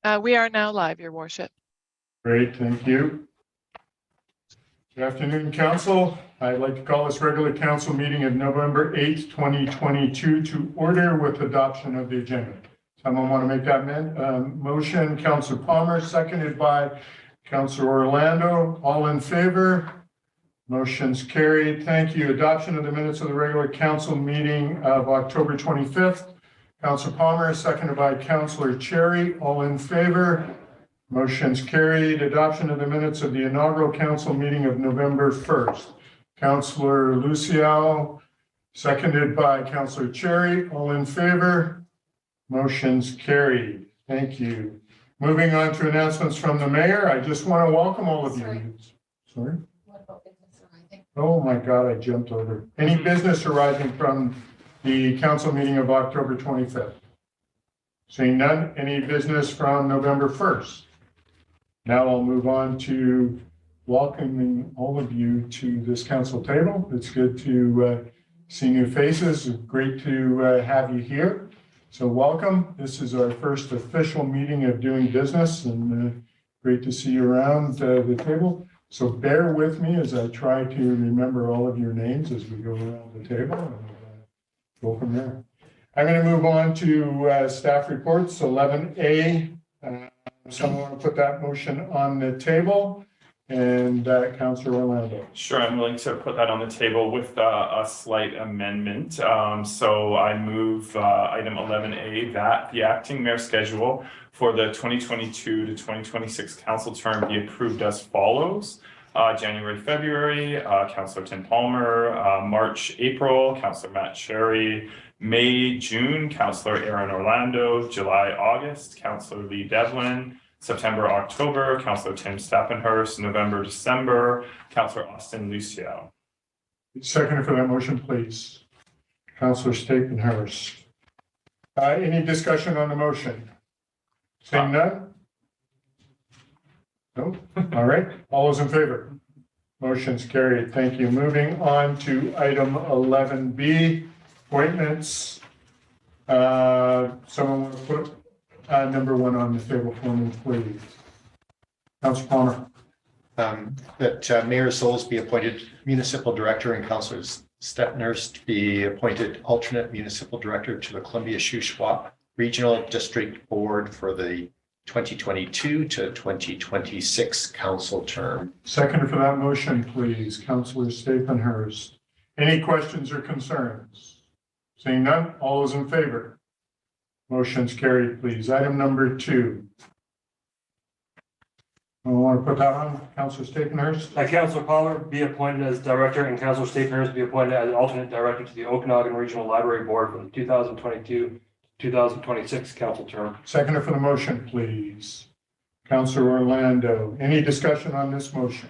We are now live, Your Worship. Great, thank you. Good afternoon, Council. I'd like to call this regular Council meeting of November 8th, 2022 to order with adoption of the agenda. Someone want to make that motion? Councillor Palmer, seconded by Councillor Orlando. All in favor? Motion's carried. Thank you. Adoption of the minutes of the regular Council meeting of October 25th. Councillor Palmer, seconded by Councillor Cherry. All in favor? Motion's carried. Adoption of the minutes of the inaugural Council meeting of November 1st. Councillor Luciano, seconded by Councillor Cherry. All in favor? Motion's carried. Thank you. Moving on to announcements from the mayor. I just want to welcome all of you. Sorry? What about business arising? Oh my God, I jumped over. Any business arising from the council meeting of October 25th? Seeing none. Any business from November 1st? Now I'll move on to welcoming all of you to this council table. It's good to see new faces. Great to have you here. So welcome. This is our first official meeting of doing business, and great to see you around the table. So bear with me as I try to remember all of your names as we go around the table and go from there. I'm going to move on to staff reports, 11A. Someone want to put that motion on the table? And Councillor Orlando. Sure, I'm willing to put that on the table with a slight amendment. So I move item 11A that the acting mayor schedule for the 2022 to 2026 council term be approved as follows. January, February, Councillor Tim Palmer, March, April, Councillor Matt Cherry, May, June, Councillor Aaron Orlando, July, August, Councillor Lee Devlin, September, October, Councillor Tim Stappenhurst, November, December, Councillor Austin Lucio. Second for that motion, please. Councillor Stappenhurst. Any discussion on the motion? Seeing none? No? All right. All those in favor? Motion's carried. Thank you. Moving on to item 11B, appointments. Someone want to put number 1 on the table for me, please. Councillor Palmer. That Mayor Sulz be appointed Municipal Director and Councillor Steppenhurst be appointed alternate Municipal Director to the Columbia Shuswap Regional District Board for the 2022 to 2026 council term. Second for that motion, please. Councillor Stappenhurst. Any questions or concerns? Seeing none, all those in favor? Motion's carried, please. Item number 2. I want to put that on. Councillor Stappenhurst. Councillor Palmer be appointed as director and Councillor Stappenhurst be appointed as an alternate director to the Okanagan Regional Library Board for the 2022 2026 council term. Second for the motion, please. Councillor Orlando. Any discussion on this motion?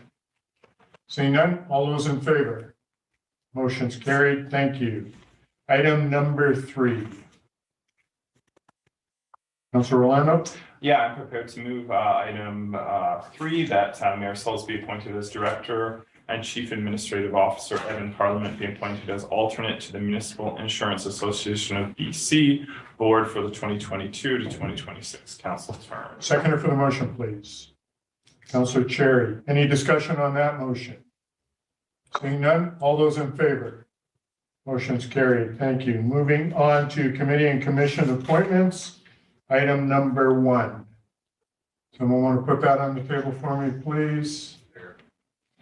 Seeing none, all those in favor? Motion's carried. Thank you. Item number 3. Councillor Orlando. Yeah, I'm prepared to move item 3 that Mayor Sulz be appointed as director and Chief Administrative Officer Evan Parliament be appointed as alternate to the Municipal Insurance Association of BC Board for the 2022 to 2026 council term. Seconder for the motion, please. Councillor Cherry. Any discussion on that motion? Seeing none, all those in favor? Motion's carried. Thank you. Moving on to committee and commission appointments. Item number 1. Someone want to put that on the table for me, please?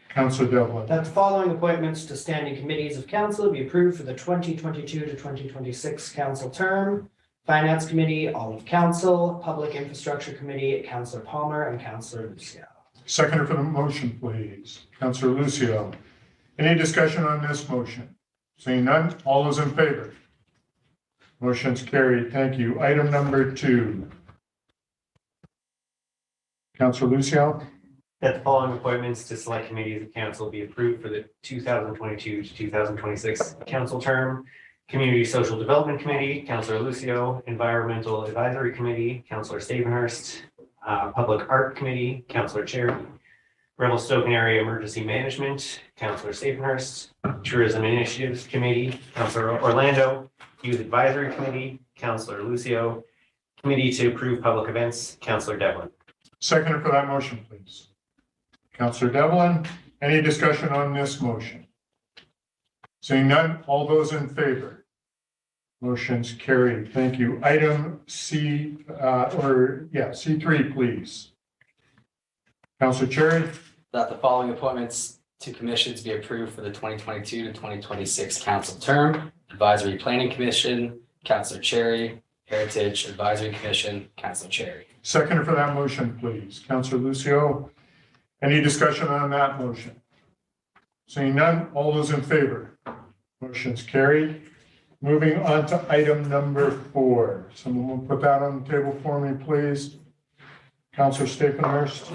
Councillor Devlin. That the following appointments to standing committees of council be approved for the 2022 to 2026 council term. Finance Committee, all of council. Public Infrastructure Committee, Councillor Palmer and Councillor Lucio. Seconder for the motion, please. Councillor Lucio. Any discussion on this motion? Seeing none, all those in favor? Motion's carried. Thank you. Item number 2. Councillor Lucio. That the following appointments to select committees of council be approved for the 2022 to 2026 council term. Community Social Development Committee, Councillor Lucio. Environmental Advisory Committee, Councillor Stappenhurst. Public Art Committee, Councillor Cherry. Revelstoke Area Emergency Management, Councillor Stappenhurst. Tourism Initiatives Committee, Councillor Orlando. Youth Advisory Committee, Councillor Lucio. Committee to approve public events, Councillor Devlin. Seconder for that motion, please. Councillor Devlin, any discussion on this motion? Seeing none, all those in favor? Motion's carried. Thank you. Item C3, please. Councillor Cherry, That the following appointments to commissions be approved for the 2022 to 2026 council term. Advisory Planning Commission, Councillor Cherry. Heritage Advisory Commission, Councillor Cherry. seconder for that motion, please. Councillor Lucio, any discussion on that motion? Seeing none, all those in favor? Motion's carried. Moving on to item number 4. Someone will put that on the table for me, please. Councillor Staphenhurst.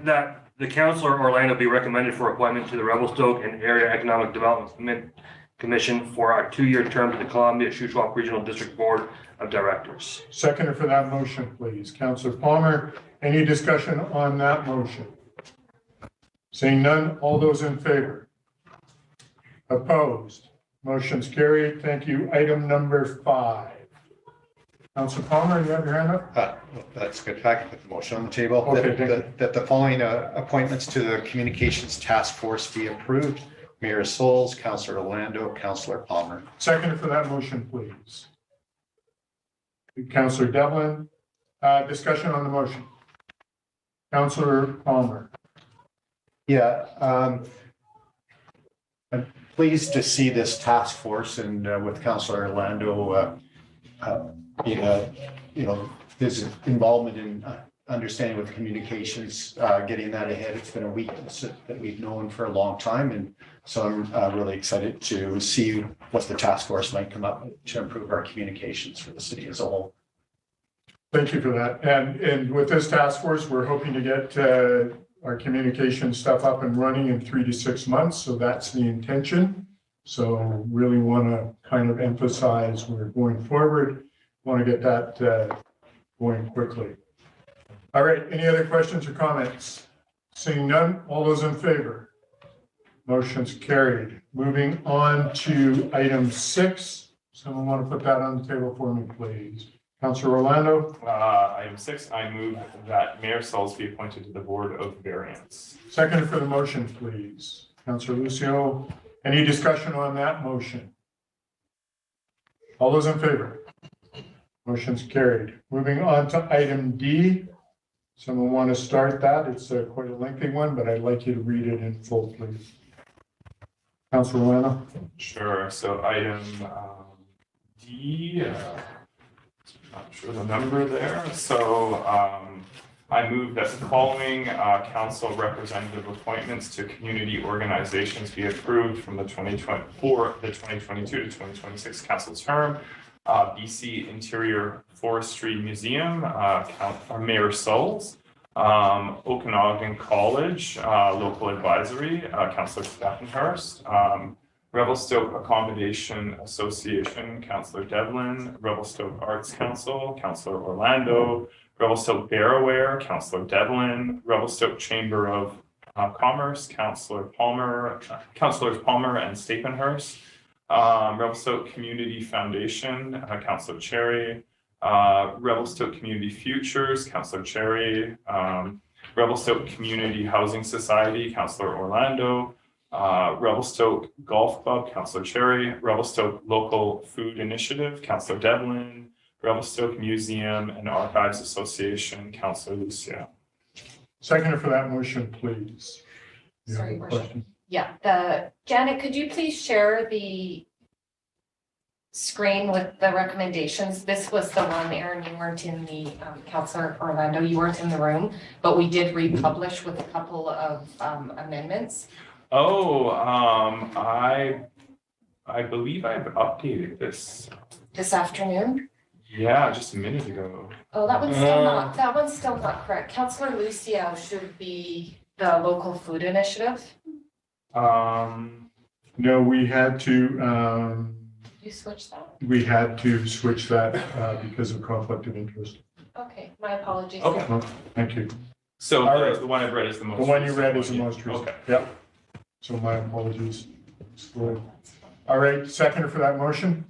That the Councillor Orlando be recommended for appointment to the Revelstoke and Area Economic Development Commission for our 2-year term to the Columbia Shuswap Regional District Board of Directors. Seconder for that motion, please. Councillor Palmer, any discussion on that motion? Seeing none, all those in favor? Opposed? Motion's carried. Thank you. Item number 5. Councillor Palmer, you have your hand up? That's good. If I can put the motion on the table. Okay, thank you. That the following appointments to the Communications Task Force be approved. Mayor Sulz, Councillor Orlando, Councillor Palmer. Seconder for that motion, please. Councillor Devlin, discussion on the motion. Councillor Palmer. Yeah, I'm pleased to see this task force and with Councillor Orlando, his involvement in understanding with communications, getting that ahead. It's been a weakness that we've known for a long time. And so I'm really excited to see what the task force might come up with to improve our communications for the city as a whole. Thank you for that. And with this task force, we're hoping to get our communication stuff up and running in 3 to 6 months. So that's the intention. So really want to kind of emphasize we're going forward. Want to get that going quickly. All right. Any other questions or comments? Seeing none, all those in favor? Motion's carried. Moving on to item 6. Someone want to put that on the table for me, please? Councillor Orlando. Item 6, I move that Mayor Sulz be appointed to the Board of Variance. Second for the motion, please. Councillor Lucio. Any discussion on that motion? All those in favor? Motion's carried. Moving on to item D. Someone want to start that? It's quite a lengthy one, but I'd like you to read it in full, please. Councillor Orlando. Sure. So item D, not sure the number there. So I move that the following council representative appointments to community organizations be approved from the 2022 to 2026 council term. BC Interior Forestry Museum, Mayor Sulz. Okanagan College, Local Advisory, Councillor Staphenhurst. Revelstoke Accommodation Association, Councillor Devlin. Revelstoke Arts Council, Councillor Orlando. Revelstoke Barraware, Councillor Devlin. Revelstoke Chamber of Commerce, Councillors Palmer and Staphenhurst. Revelstoke Community Foundation, Councillor Cherry. Revelstoke Community Futures, Councillor Cherry. Revelstoke Community Housing Society, Councillor Orlando. Revelstoke Golf Club, Councillor Cherry. Revelstoke Local Food Initiative, Councillor Devlin. Revelstoke Museum and Archives Association, Councillor Lucio. Seconder for that motion, please. You have Sorry, a Your Worship. question? Yeah, Janet, could you please share the screen with the recommendations? This was the one, Aaron, you weren't in the, Councillor Orlando, you weren't in the room, but we did republish with a couple of amendments. Oh, I believe I've updated this. This afternoon? Yeah, just a minute ago. Oh, that one's still not correct. Councillor Lucio should be the local food initiative. No, we had to, You switched that? we had to switch that because of conflict of interest. Okay, my apologies. Okay. Well, thank you. So All right. the one I've read is the most. The one you recent read is the yeah. most recent. Okay. Yep. So my apologies. All right, seconder for that motion?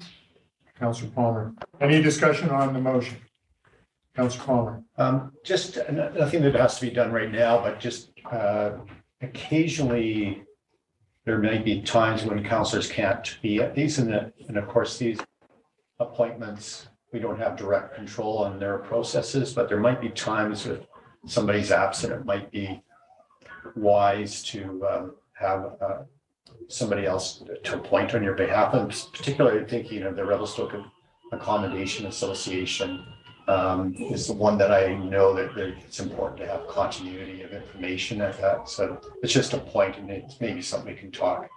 Councillor Palmer. Any discussion on the motion? Councillor Palmer. Just nothing that has to be done right now, but just occasionally there may be times when councillors can't be at these, and of course, these appointments, we don't have direct control on their processes, but there might be times if somebody's absent, it might be wise to have somebody else to appoint on your behalf. I'm particularly thinking of the Revelstoke Accommodation Association is the one that I know that it's important to have continuity of information at that. So it's just a point, and it's maybe something we can talk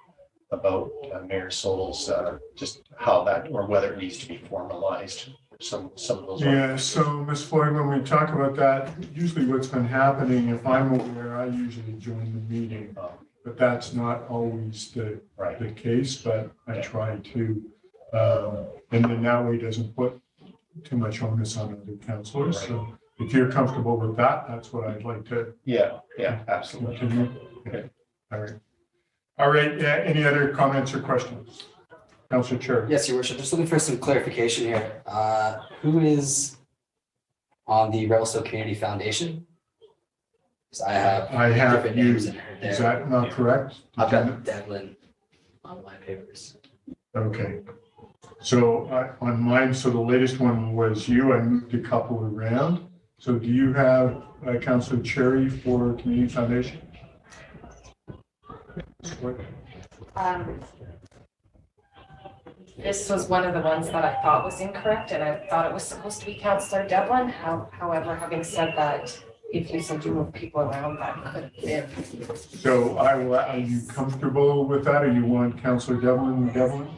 about, Mayor Sulz, just how that, or whether it needs to be formalized. Some of those. Yeah, so Ms. Floyd, when we talk about that, usually what's been happening, if I'm aware, I usually join the meeting, but that's not always the case, but I try to, and then that way doesn't put too much onus on other councillors. Right. So if you're comfortable with that, that's what I'd like to. Yeah, absolutely. Continue. Okay, all right, yeah, any other comments or questions? Councillor Chair. Yes, Your Worship, just looking for some clarification here. Who is on the Revelstoke Community Foundation? Because I have different you. names in there. Is that not correct? I've got Devlin on my papers. Okay. So on mine, so the latest one was you. I moved a couple around. So do you have Councillor Cherry for Community Foundation? This was one of the ones that I thought was incorrect, and I thought it was supposed to be Councillor Devlin. However, having said that, if you said you move people around, that could have been. So are you comfortable with that, or you want Councillor Devlin,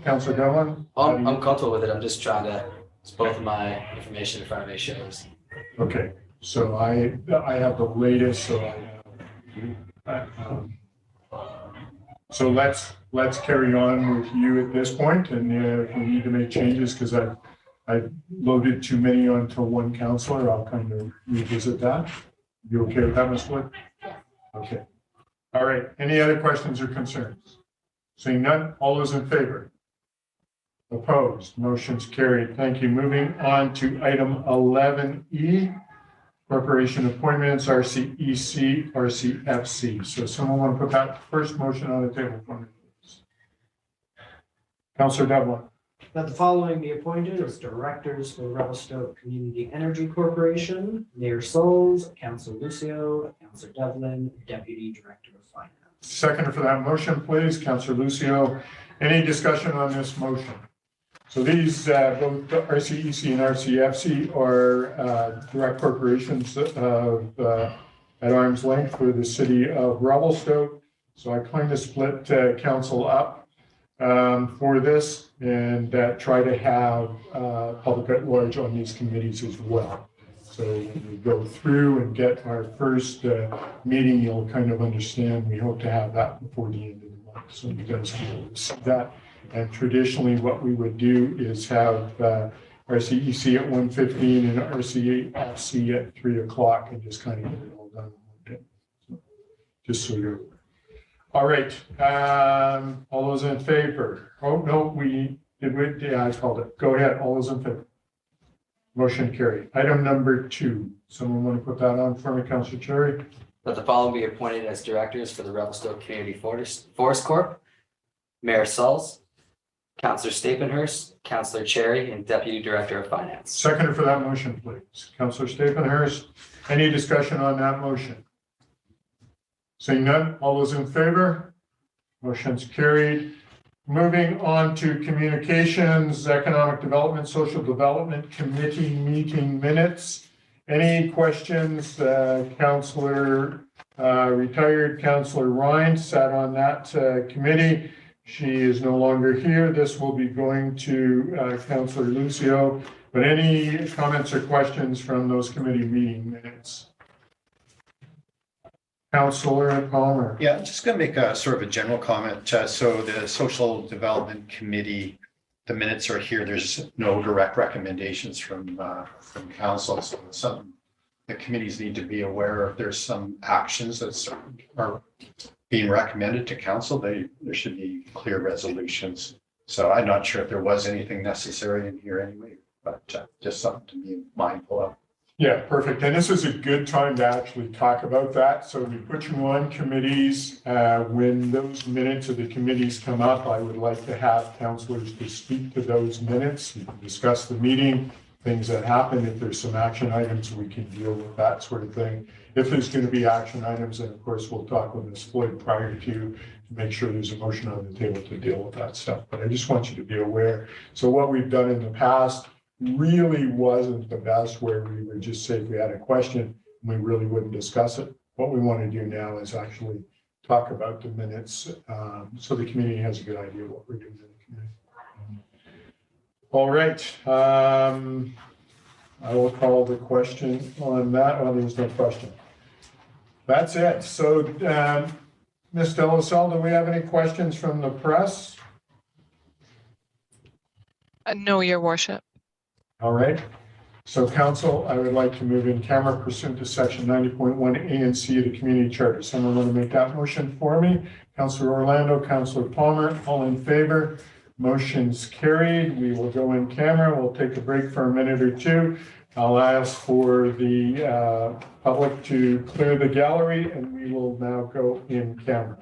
Councillor Devlin? I'm comfortable with it. I'm just trying to, it's both of my information in front of me shows. Okay, so I have the latest, so I have, so let's carry on with you at this point, and if we need to make changes, because I loaded too many onto one councillor, I'll kind of revisit that. You okay with that, Ms. Wood? Okay. All right. Any other questions or concerns? Seeing none, all those in favor? Opposed? Motion's carried. Thank you. Moving on to item 11E, corporation appointments, RCEC, RCFC. So someone want to put that first motion on the table for me, please? Councillor Devlin. That the following be appointed as directors for Revelstoke Community Energy Corporation: Mayor Sulz, Councillor Lucio, Councillor Devlin, Deputy Director of Finance. Seconder for that motion, please, Councillor Lucio. Any discussion on this motion? So these, both RCEC and RCFC are direct corporations of, at arm's length for the city of Revelstoke. So I kind of split council up for this and try to have public at large on these committees as well. So when we go through and get our first meeting, you'll kind of understand. We hope to have that before the end of the month, so you guys can be able to see that. And traditionally, what we would do is have RCEC at 1:15 and RCFC at 3 o'clock, and just kind of get it all done. So, just so you're. All right, all those in favor? Oh, no, yeah, I called it. Go ahead, all those in favor. Motion carried. Item number 2. Someone want to put that on for me, Councillor Cherry? Let the following be appointed as directors for the Revelstoke Community Forest Corp: Mayor Sulz, Councillor Stapenhurst, Councillor Cherry, and Deputy Director of Finance. Seconder for that motion, please. Councillor Stapenhurst. Any discussion on that motion? Seeing none, all those in favor? Motion's carried. Moving on to communications, Economic Development, Social Development Committee meeting minutes. Any questions? Councillor, retired Councillor Ryan sat on that committee. She is no longer here. This will be going to Councillor Lucio. But any comments or questions from those committee meeting minutes? Councillor Palmer. Yeah, I'm just going to make a sort of a general comment. So the Social Development Committee, the minutes are here. There's no direct recommendations from council. So some the committees need to be aware if there's some actions that are being recommended to council. There should be clear resolutions. So I'm not sure if there was anything necessary in here anyway, but just something to be mindful of. Yeah, perfect. And this is a good time to actually talk about that. So we put you on committees. When those minutes of the committees come up, I would like to have councilors to speak to those minutes. We can discuss the meeting, things that happen. If there's some action items, we can deal with that sort of thing. If there's going to be action items, and of course, we'll talk with Ms. Floyd prior to make sure there's a motion on the table to deal with that stuff. But I just want you to be aware. So what we've done in the past really wasn't the best, where we would just say if we had a question, we really wouldn't discuss it. What we want to do now is actually talk about the minutes, so the community has a good idea of what we're doing in the community. All right. I will call the question on that. Oh, there's no question. That's it. So, Ms. De La Salle, do we have any questions from the press? No, your worship. All right. So council, I would like to move in camera pursuant to section 90.1 A and C of the community charter. Someone want to make that motion for me? Councilor Orlando, Councilor Palmer, all in favor? Motion's carried. We will go in camera. We'll take a break for a minute or two. I'll ask for the public to clear the gallery, and we will now go in camera.